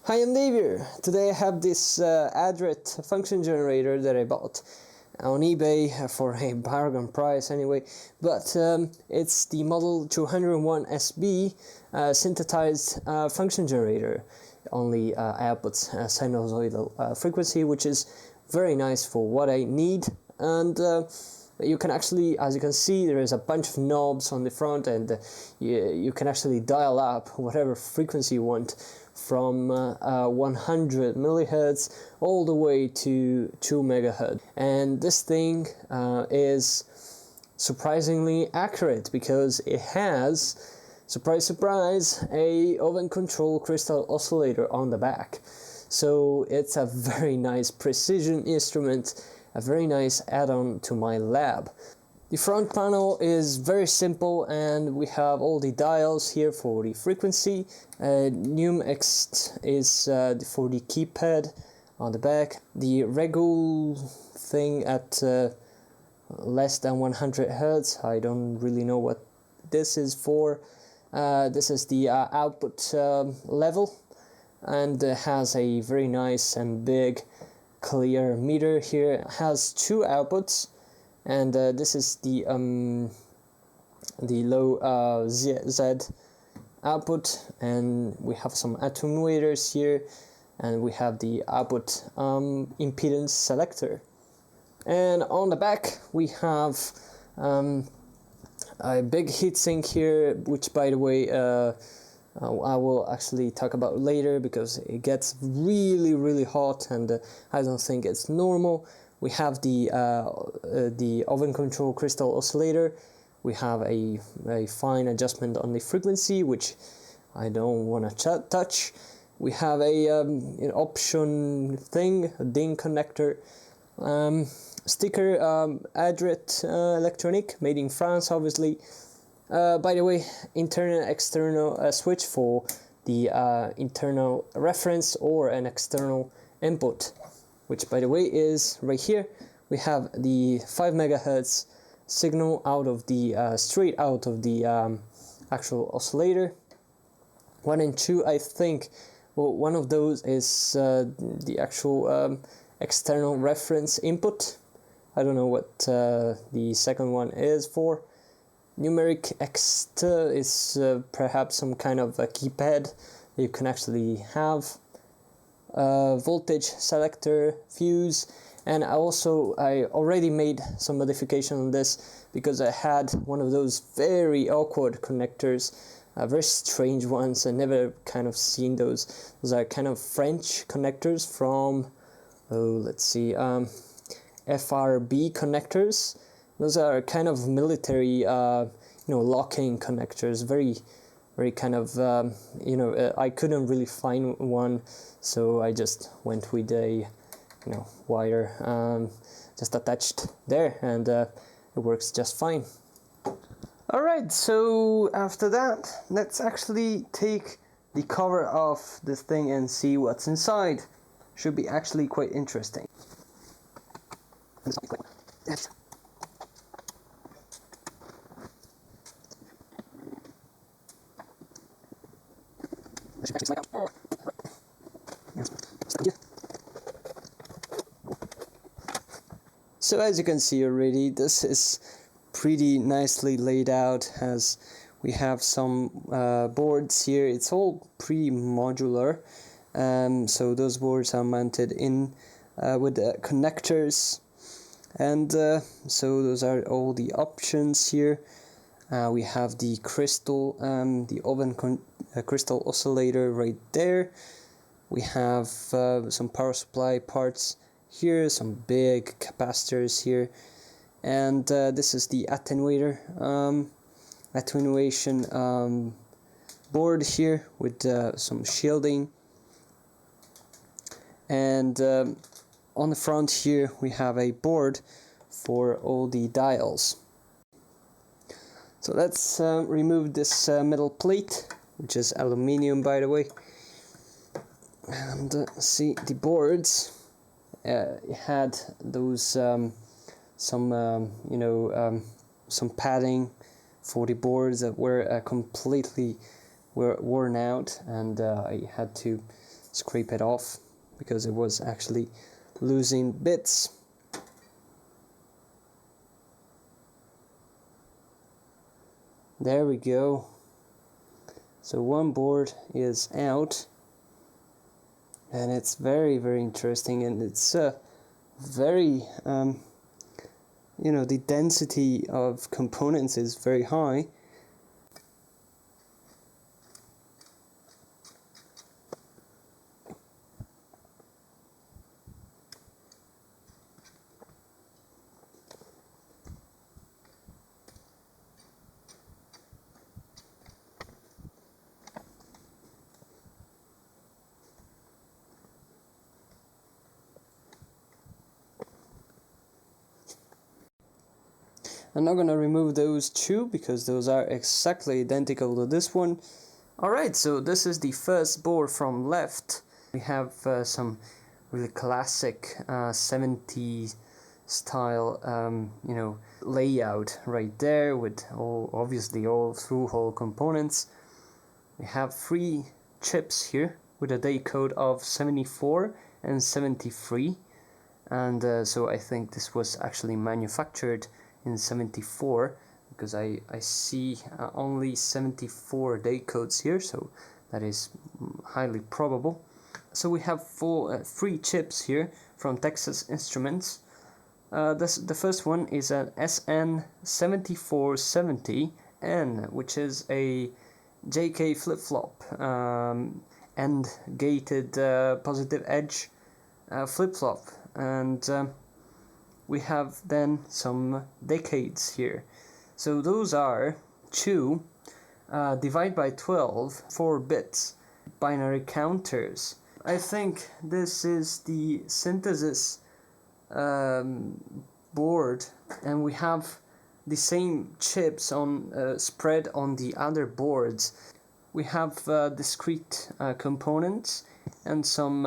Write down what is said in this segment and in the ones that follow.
Hi, I'm Xavier. Today I have this Adret function generator that I bought on eBay for a bargain price anyway, but it's the model 201 SB synthesized function generator. Only outputs sinusoidal frequency, which is very nice for what I need. And you can actually, as you can see, there is a bunch of knobs on the front, and you can actually dial up whatever frequency you want from 100 millihertz all the way to 2 megahertz. And this thing is surprisingly accurate because it has, surprise surprise, a oven control crystal oscillator on the back. So it's a very nice precision instrument, a very nice add-on to my lab. The front panel is very simple, and we have all the dials here for the frequency. NumX is for the keypad on the back. The Regul thing at less than 100 Hz. I don't really know what this is for. This is the output level, and has a very nice and big clear meter here. It has two outputs, and this is the low Z output, and we have some attenuators here, and we have the output impedance selector. And on the back we have a big heatsink here, which, by the way, I will actually talk about later because it gets really hot, and I don't think it's normal. We have the oven control crystal oscillator. We have a fine adjustment on the frequency, which I don't want to touch. We have an option thing, a DIN connector, sticker, Adret electronic, made in France, obviously. By the way, internal and external switch for the internal reference or an external input, which, by the way, is right here. We have the 5 megahertz signal out of the straight out of the actual oscillator. 1 and 2, I think. Well, one of those is the actual external reference input. I don't know what the second one is for. Numeric X is perhaps some kind of a keypad that you can actually have. Voltage selector, fuse, and I already made some modification on this because I had one of those very awkward connectors, very strange ones. I never kind of seen those. Those are kind of French connectors from, let's see, FRB connectors. Those are kind of military, locking connectors. Very kind of, I couldn't really find one, so I just went with a, wire just attached there, and it works just fine. Alright, so after that, let's actually take the cover off this thing and see what's inside. Should be actually quite interesting. So as you can see already, this is pretty nicely laid out, as we have some boards here. It's all pretty modular, so those boards are mounted in with connectors, and so those are all the options here. We have the crystal, the oven crystal oscillator right there. We have some power supply parts here, some big capacitors here, and this is the attenuator, attenuation board here with some shielding, and on the front here we have a board for all the dials. So let's remove this metal plate, which is aluminium, by the way, and see the boards. It had those some padding for the boards that were completely worn out, and I had to scrape it off because it was actually losing bits. There we go. So one board is out, and it's very, very interesting, and it's very you know, the density of components is very high. I'm not gonna remove those two because those are exactly identical to this one. Alright, so this is the first board from left. We have some really classic 70s style you know, layout right there with obviously all through-hole components. We have 3 chips here with a day code of 74 and 73, and so I think this was actually manufactured in 74 because I see only 74 day codes here, so that is highly probable. So we have 3 chips here from Texas Instruments. The first one is an SN7470N, which is a JK flip-flop, and gated positive edge flip-flop, and we have then some decades here. So those are 2 divide by 12 4 bits binary counters. I think this is the synthesis board, and we have the same chips on spread on the other boards. We have discrete components and some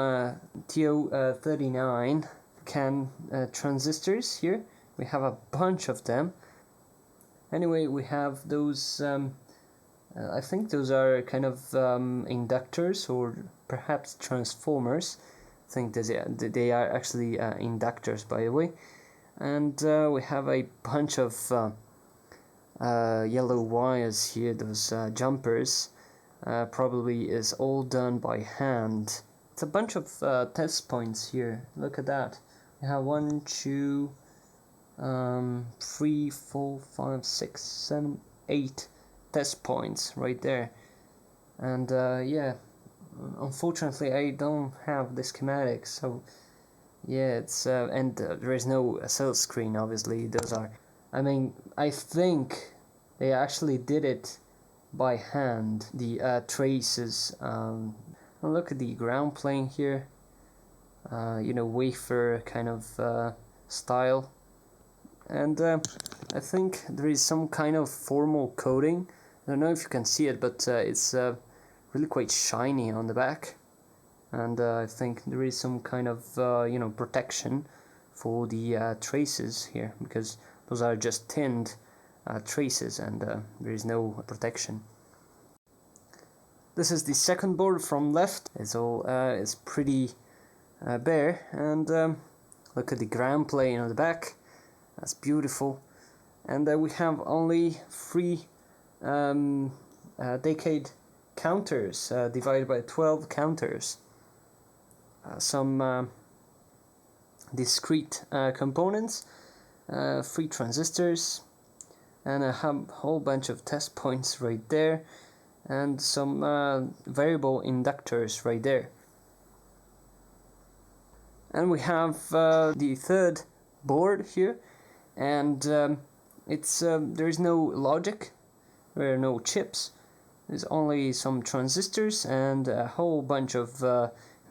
TO39 CAN transistors here. We have a bunch of them. Anyway, we have those I think those are kind of inductors or perhaps transformers. I think they are actually inductors, by the way. And we have a bunch of yellow wires here, those jumpers. Probably is all done by hand. It's a bunch of test points here. Look at that. We have 1, 2, 3, 4, 5, 6, 7, 8 test points right there. And yeah, unfortunately I don't have the schematics, so yeah, it's and there is no sales screen, obviously. Those are, I mean, I think they actually did it by hand, the traces. Look at the ground plane here, you know, wafer kind of style, and I think there is some kind of formal coating. I don't know if you can see it, but it's really quite shiny on the back, and I think there is some kind of you know, protection for the traces here, because those are just tinned traces, and there is no protection. This is the second board from left. It's all it's pretty bare, and look at the ground plane on the back. That's beautiful. And we have only 3 decade counters divided by 12 counters. Some discrete components, 3 transistors, and a whole bunch of test points right there, and some variable inductors right there. And we have the third board here, and it's there is no logic, there are no chips, there's only some transistors and a whole bunch of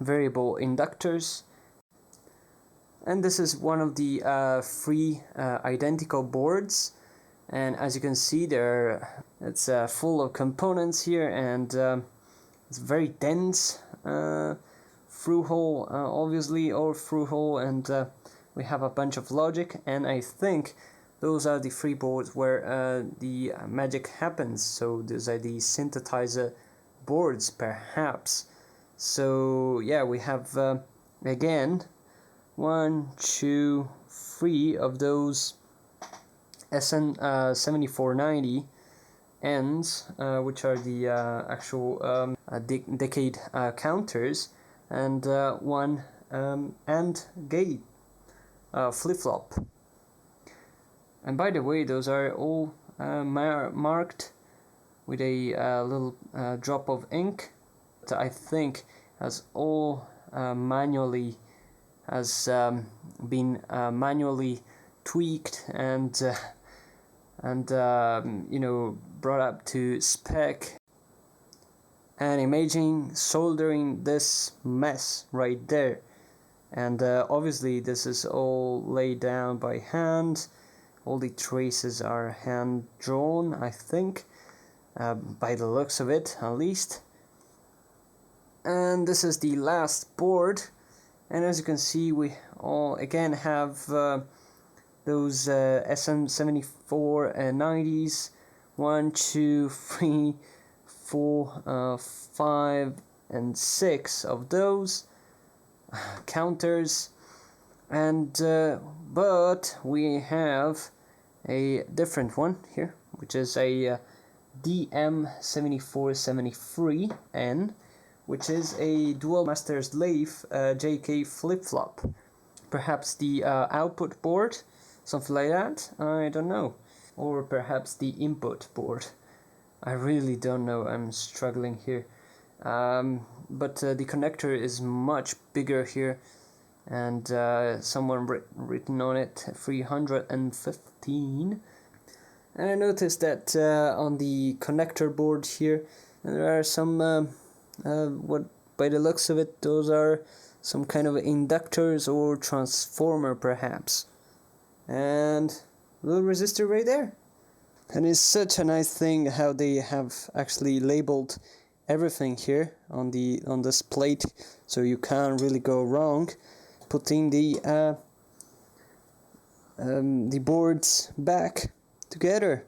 variable inductors. And this is one of the 3 identical boards, and as you can see it's full of components here, and it's very dense, through hole obviously, or through hole, and we have a bunch of logic, and I think those are the 3 boards where the magic happens. So those are the synthesizer boards, perhaps. So yeah, we have again 1, 2, 3 of those SN 7490 ends, which are the actual decade counters, and one AND gate flip-flop. And by the way, those are all marked with a little drop of ink. I think has all manually been manually tweaked and you know, brought up to spec. And imagine soldering this mess right there. And obviously this is all laid down by hand. All the traces are hand drawn, I think, by the looks of it at least. And this is the last board, and as you can see, we all again have those SM74 90s, 1, 2, 3, 4, 5, and 6 of those counters, and but we have a different one here, which is a DM7473N, which is a dual master slave JK flip-flop. Perhaps the output board, something like that, I don't know. Or perhaps the input board. I really don't know, I'm struggling here. But the connector is much bigger here, and someone written on it 315. And I noticed that on the connector board here, there are some what, by the looks of it, those are some kind of inductors or transformer perhaps. And a little resistor right there. And it's such a nice thing how they have actually labeled everything here on this plate, so you can't really go wrong putting the boards back together.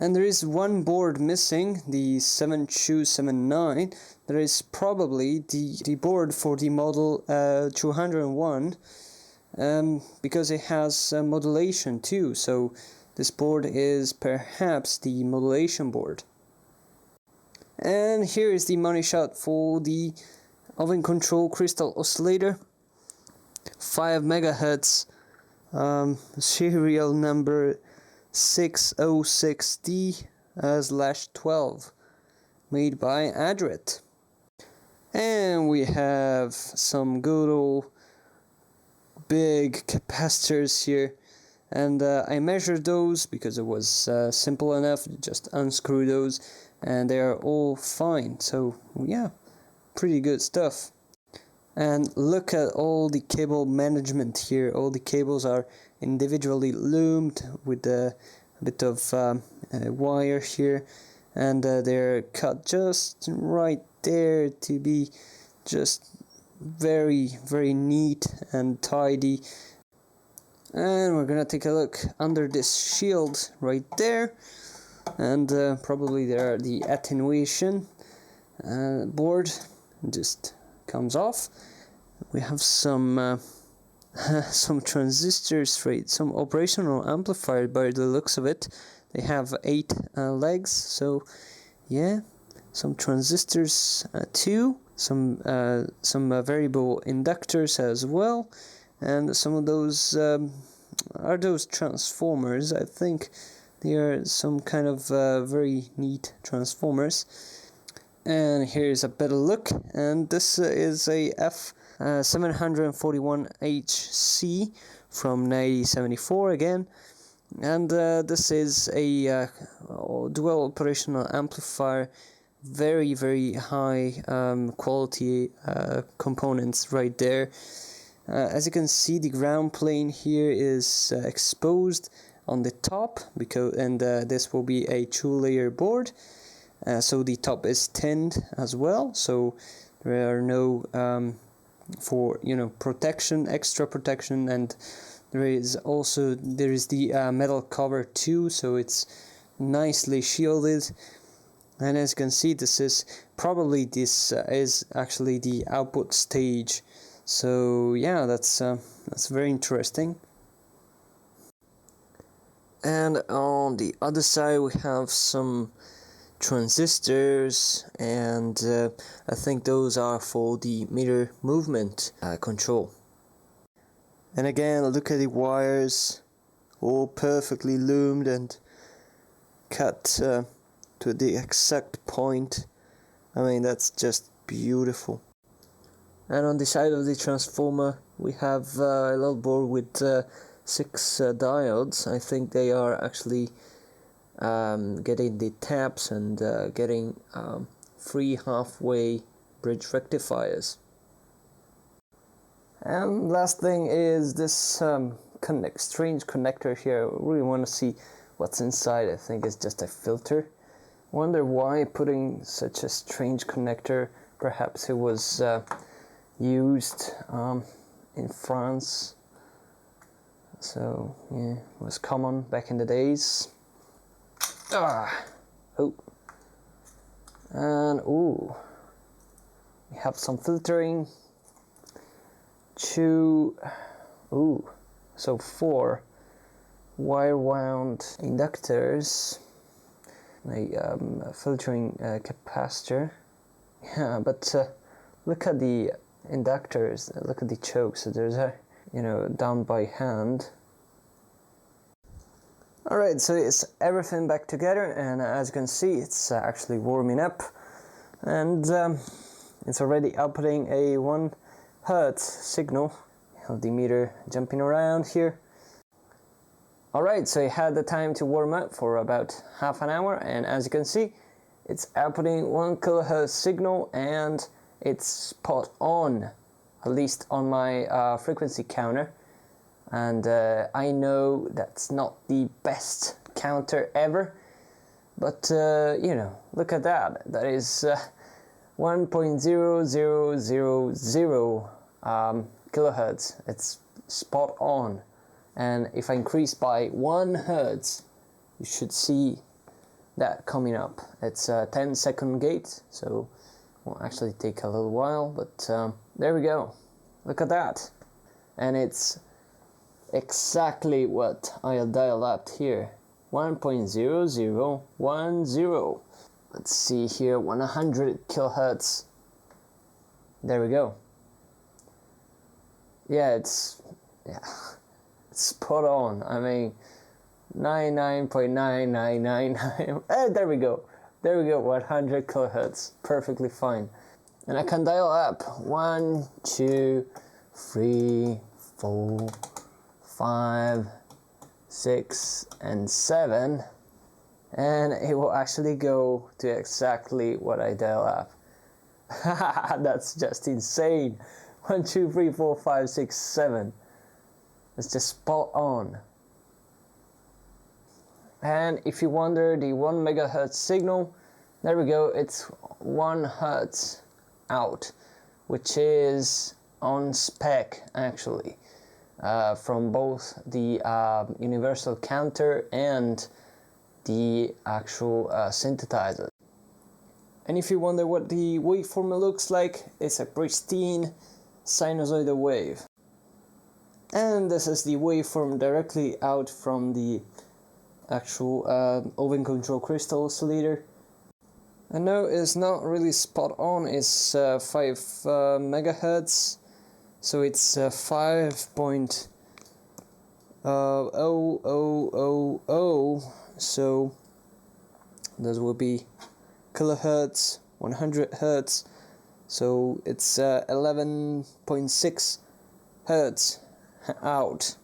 And there is one board missing, the 7279. That is probably the board for the model 201, because it has modulation too, so this board is perhaps the modulation board. And here is the money shot for the oven control crystal oscillator, 5 megahertz, serial number 606D/12, made by Adret. And we have some good old big capacitors here, and I measured those because it was simple enough to just unscrew those, and they are all fine. So yeah, pretty good stuff. And look at all the cable management here. All the cables are individually loomed with a bit of wire here, and they're cut just right there to be just very, very neat and tidy. And we're gonna take a look under this shield right there, and probably there are the attenuation board just comes off. We have some some transistors, right? Some operational amplifier by the looks of it. They have 8 legs, so yeah, some transistors too, some variable inductors as well, and some of those are those transformers. I think they are some kind of very neat transformers. And here's a better look, and this is a F741HC from 1974 again, and this is a dual operational amplifier, very, very high quality components right there. As you can see, the ground plane here is exposed on the top, and this will be a 2-layer board. So the top is tinned as well, so there are no for protection, extra protection, and there is the metal cover too, so it's nicely shielded. And as you can see, this is actually the output stage. So yeah, that's very interesting. And on the other side we have some transistors, and I think those are for the meter movement control. And again, look at the wires, all perfectly loomed and cut to the exact point. I mean, that's just beautiful. And on the side of the transformer we have a little board with 6 diodes. I think they are actually getting the taps and getting 3 halfway bridge rectifiers. And last thing is this strange connector here. I really want to see what's inside. I think it's just a filter. Wonder why putting such a strange connector. Perhaps it was used in France. So yeah, it was common back in the days. And we have some filtering. 4 wire wound inductors, a filtering capacitor. Yeah, but look at the inductors, look at the chokes. So there's a, done by hand. Alright, so it's everything back together, and as you can see, it's actually warming up, and it's already outputting a 1 Hertz signal. You have the meter jumping around here. Alright, so it had the time to warm up for about half an hour, and as you can see, it's outputting 1 kilohertz signal, and it's spot on, at least on my frequency counter. And I know that's not the best counter ever, but look at that. That is 1.0000 kilohertz. It's spot on. And if I increase by 1 hertz, you should see that coming up. It's a 10-second gate, so it will actually take a little while, but there we go. Look at that. And it's exactly what I'll dial up here. 1.0010. Let's see here, 100 kilohertz. There we go. Yeah, it's spot on. I mean, 99.9999. There we go. 100 kilohertz, perfectly fine. And I can dial up 1, 2, 3, 4, 5, 6, and 7, and it will actually go to exactly what I dial up. That's just insane. 1, 2, 3, 4, 5, 6, 7. It's just spot on. And if you wonder, the 1 megahertz signal, there we go, it's 1 hertz out, which is on spec actually. From both the universal counter and the actual synthesizer. And if you wonder what the waveform looks like, it's a pristine sinusoidal wave. And this is the waveform directly out from the actual oven control crystal oscillator. And no, it's not really spot on, it's 5 megahertz. So it's 5.0000, so this will be kilohertz, 100 hertz, so it's 11.6 hertz out.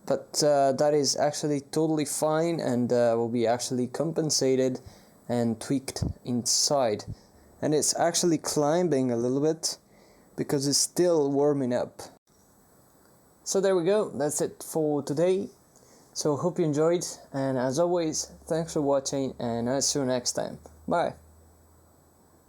But that is actually totally fine, and will be actually compensated and tweaked inside. And it's actually climbing a little bit because it's still warming up. So there we go, that's it for today. So hope you enjoyed, and as always, thanks for watching, and I'll see you next time. Bye.